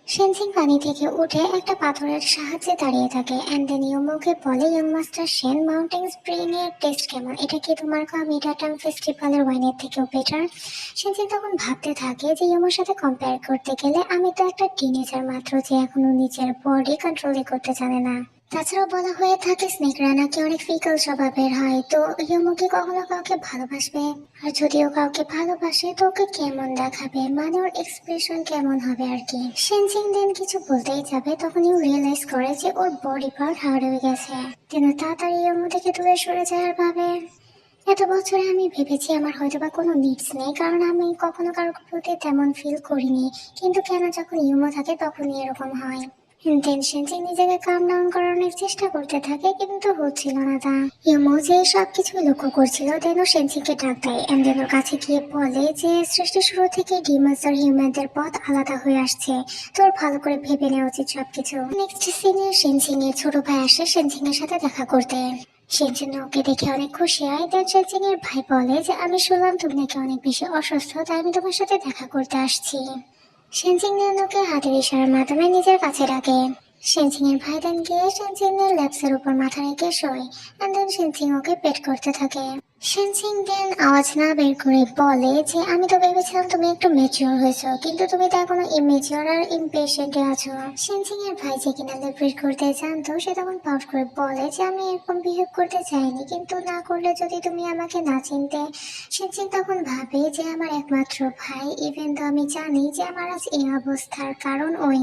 Sensing পানি থেকে উঠে একটা পাথরের সাহায্যে দাঁড়িয়ে থাকে এন্ড দেন ইউমোকে বলে, young master Shane, mountain spring এর টেস্ট কেমন? এটা কি তোমার মিডাটাং ফেস্টিভ্যালের ওয়াইনের থেকেও বেটার? সেনজিং তখন ভাবতে থাকে যে ইয়মোর সাথে কম্পেয়ার করতে গেলে আমি তো একটা টিনেজার মাত্র, যে এখনো নিজের বডি কন্ট্রোলই করতে জানে না। তাছাড়াও বলা হয়ে থাকে স্নেকরা নাকি অনেক ফিকল স্বভাবের হয়, তো ইয়মো কি কখনো কাউকে ভালোবাসবে? আর যদিও কাউকে ভালোবাসে তো ওকে কেমন দেখাবে, মানে ওর এক্সপ্রেশন কেমন হবে আর কি। সেনজিং দেন কিছু বলতেই যাবে, তখন ইউ রিয়েলাইজ করে যে ওর বডি পার্ট হার্ড হয়ে গেছে। কিন্তু তাড়াতাড়ি ইয়মো থেকে দূরে সরে যায় আর ভাবে, এত বছরে আমি ভেবেছি আমার হয়তোবা কোনো নিডস নেই, কারণ আমি কখনো কারোর প্রতি তেমন ফিল করিনি। কিন্তু কেন যখন ইউমো থাকে তখনই এরকম হয়। টেনশন যে নিজেকে কাম ডাউন করানোর চেষ্টা করতে থাকে, কিন্তু হচ্ছিল না তা। ইউমো যে সবকিছু লক্ষ্য করছিল, দেন ও সেনজিকে ডাক দেয় এন্ড দেন ওর কাছে গিয়ে বলে যে সৃষ্টির শুরু থেকে ডিমন্স আর হিউম্যানদের পথ আলাদা হয়ে আসছে, তোর ভালো করে ভেবে নেওয়া উচিত সবকিছু। নেক্সট সিনে সেনজিং এর ছোট ভাই আসে সেনজিং এর সাথে দেখা করতে। সেনজিন ওকে দেখে অনেক খুশি হয়, দেন সেনজিং এর ভাই বলে যে আমি শুনলাম তুমি নাকি অনেক বেশি অসুস্থ, তাই আমি তোমার সাথে দেখা করতে আসছি। সেনজিং ওকে হাতের ইশারার মাধ্যমে নিজের কাছে ডাকে। সেনজিং এর ভাই দেন গিয়ে সেনজিং এর ল্যাপসের উপর মাথা রেখে শোয় এন্ড দেন সেনজিং ওকে পেট করতে থাকে। সেনজিং দেন আওয়াজ না বের করে বলে যে আমি তো ভেবেছিলাম তুমি একটু ম্যাচিওর হয়েছো, কিন্তু তুমি তো এখনো ইমেচিওর আর ইমপেশেন্টে আছো। সেনজিং এর ভাই যে কিনা লেপ্রেট করতে জানতো, সে তখন পাউট করে বলে যে আমি এরকম বিহেভ করতে চাইনি, কিন্তু না করলে যদি তুমি আমাকে না চিনতে। সেনজিং তখন ভাবে যে আমার একমাত্র ভাই, ইভেন তো আমি জানি যে আমার আজ এই অবস্থার কারণ ওই।